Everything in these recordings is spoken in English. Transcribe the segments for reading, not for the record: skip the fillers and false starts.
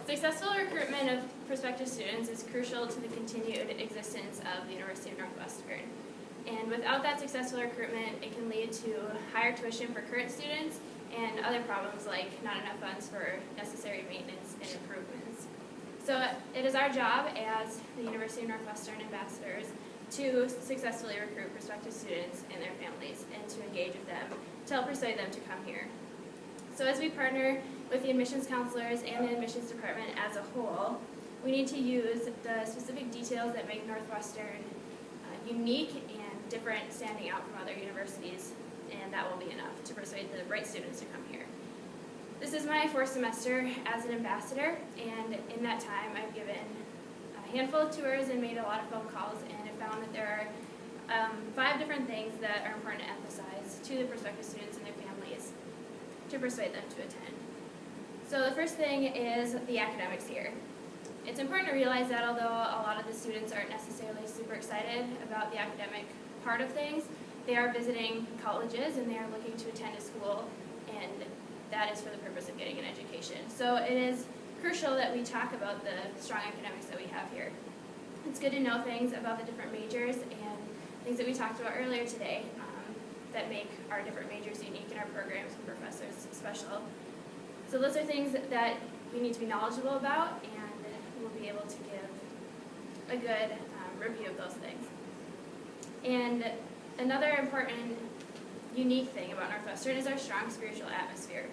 Successful recruitment of prospective students is crucial to the continued existence of the University of Northwestern. And without that successful recruitment, it can lead to higher tuition for current students and other problems like not enough funds for necessary maintenance and improvements. So it is our job as the University of Northwestern ambassadors to successfully recruit prospective students and their families and to engage with them to help persuade them to come here. So as we partner with the admissions counselors and the admissions department as a whole, we need to use the specific details that make Northwestern unique and different standing out from other universities, and that will be enough to persuade the right students to come here. This is my fourth semester as an ambassador, and in that time I've given a handful of tours and made a lot of phone calls, and have found that there are 5 different things that are important to emphasize to the prospective students and their families to persuade them to attend. So the first thing is the academics here. It's important to realize that although a lot of the students aren't necessarily super excited about the academic part of things, they are visiting colleges and they are looking to attend a school, and that is for the purpose of getting an education. So it is crucial that we talk about the strong academics that we have here. It's good to know things about the different majors and things that we talked about earlier today that make our different majors unique and our programs and professors special. So those are things that we need to be knowledgeable about, and we'll be able to give a good review of those things. And another important unique thing about Northwestern is our strong spiritual atmosphere.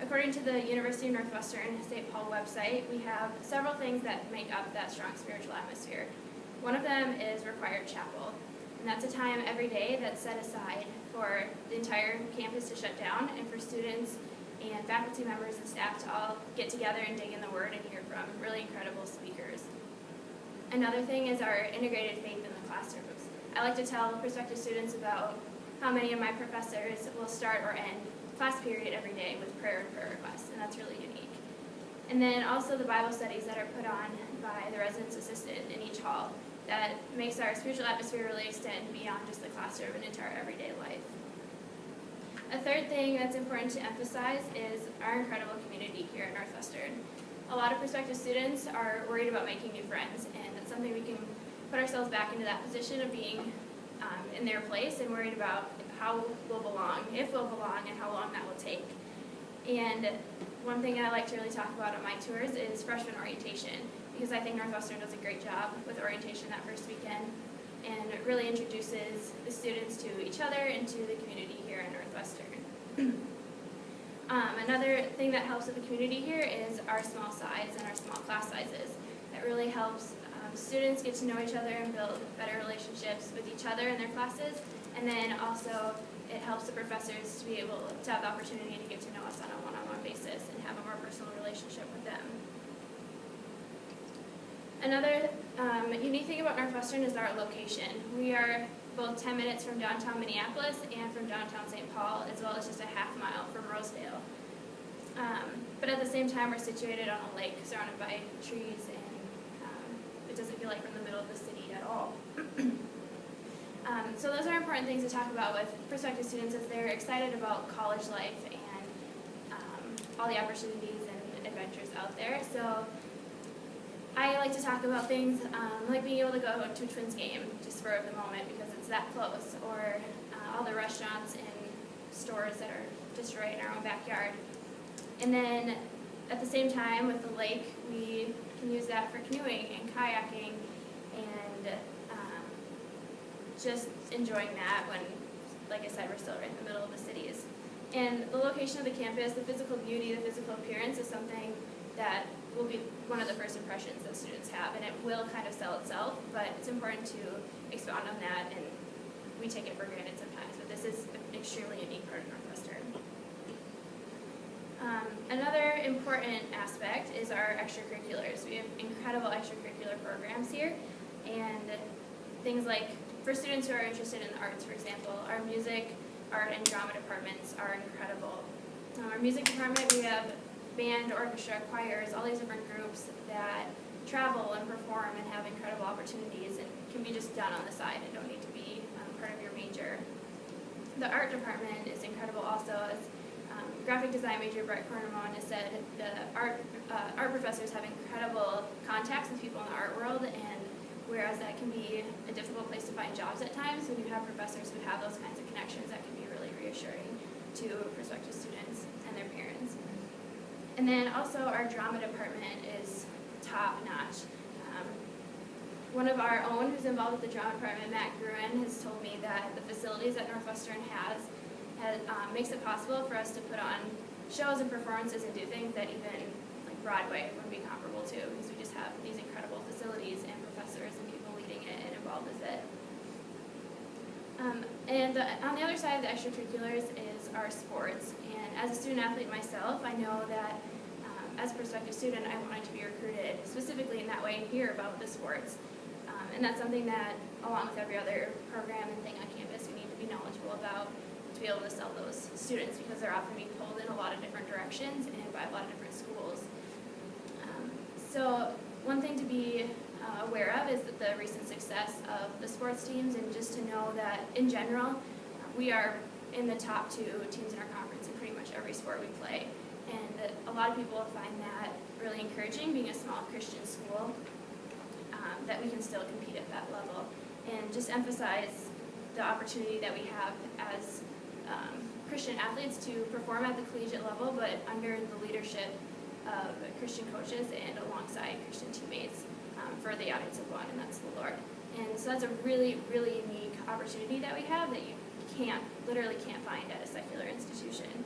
According to the University of Northwestern St. Paul website, we have several things that make up that strong spiritual atmosphere. One of them is required chapel, and that's a time every day that's set aside for the entire campus to shut down and for students and faculty members and staff to all get together and dig in the Word and hear from really incredible speakers. Another thing is our integrated faith in the classrooms. I like to tell prospective students about how many of my professors will start or end class period every day with prayer and prayer requests, and that's really unique. And then also the Bible studies that are put on by the residence assistant in each hall that makes our spiritual atmosphere really extend beyond just the classroom and into our everyday life. A third thing that's important to emphasize is our incredible community here at Northwestern. A lot of prospective students are worried about making new friends, and it's something we can put ourselves back into that position of being in their place and worried about how we'll belong, if we'll belong, and how long that will take. And one thing I like to really talk about on my tours is freshman orientation, because I think Northwestern does a great job with orientation that first weekend, and it really introduces the students to each other and to the community here at Northwestern. Another thing that helps with the community here is our small size and our small class sizes. That really helps students get to know each other and build better relationships with each other in their classes, and then also it helps the professors to be able to have the opportunity to get to know us on a one-on-one basis and have a more personal relationship with them. Another unique thing about Northwestern is our location. We are both 10 minutes from downtown Minneapolis and from downtown St. Paul, as well as just a half mile from Rosedale. But at the same time, we're situated on a lake surrounded by trees, and it doesn't feel like we're in the middle of the city at all. So those are important things to talk about with prospective students as they're excited about college life and all the opportunities and adventures out there. So I like to talk about things like being able to go to a Twins game just for the moment because it's that close, or all the restaurants and stores that are just right in our own backyard. And then at the same time with the lake, we can use that for canoeing and kayaking and just enjoying that when, like I said, we're still right in the middle of the cities. And the location of the campus, the physical beauty, the physical appearance is something that will be one of the first impressions that students have, and it will kind of sell itself, but it's important to expound on that, and we take it for granted sometimes, but this is an extremely unique part of Northwestern. Another important aspect is our extracurriculars. We have incredible extracurricular programs here, and things like, for students who are interested in the arts, for example, our music, art, and drama departments are incredible. Our music department, we have band, orchestra, choirs, all these different groups that travel and perform and have incredible opportunities and can be just done on the side and don't need to be part of your major. The art department is incredible also, as graphic design major Brett Cornamon has said the art professors have incredible contacts with people in the art world, and whereas that can be a difficult place to find jobs at times, when you have professors who have those kinds of connections, that can be really reassuring to prospective students and their parents. And then also our drama department is top notch. One of our own who's involved with the drama department, Matt Gruen, has told me that the facilities that Northwestern has makes it possible for us to put on shows and performances and do things that even like Broadway wouldn't be comparable to, because we just have these incredible facilities and professors and people leading it and involved with it. On the other side of the extracurriculars is our sports. And as a student athlete myself, I know that as a prospective student, I wanted to be recruited specifically in that way and hear about the sports. And that's something that, along with every other program and thing on campus, we need to be knowledgeable about to be able to sell those students, because they're often being pulled in a lot of different directions and by a lot of different schools. So one thing to be aware of is that the recent success of the sports teams, and just to know that in general, we are in the top 2 teams in our conference in pretty much every sport we play. And a lot of people find that really encouraging, being a small Christian school, that we can still compete at that level. And just emphasize the opportunity that we have as Christian athletes to perform at the collegiate level, but under the leadership of Christian coaches and alongside Christian teammates for the audience of one, and that's the Lord. And so that's a really, really unique opportunity that we have that you literally can't find at a secular institution.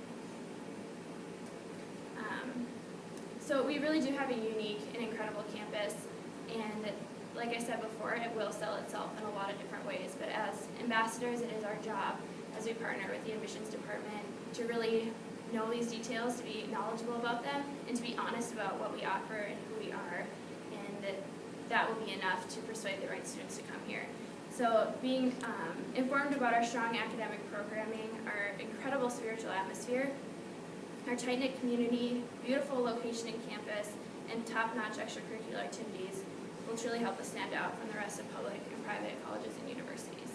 So we really do have a unique and incredible campus, and like I said before, it will sell itself in a lot of different ways, but as ambassadors, it is our job as we partner with the admissions department to really know these details, to be knowledgeable about them, and to be honest about what we offer and who we are, and that will be enough to persuade the right students to come here. So being informed about our strong academic programming, our incredible spiritual atmosphere, our tight-knit community, beautiful location and campus, and top-notch extracurricular activities will truly help us stand out from the rest of public and private colleges and universities.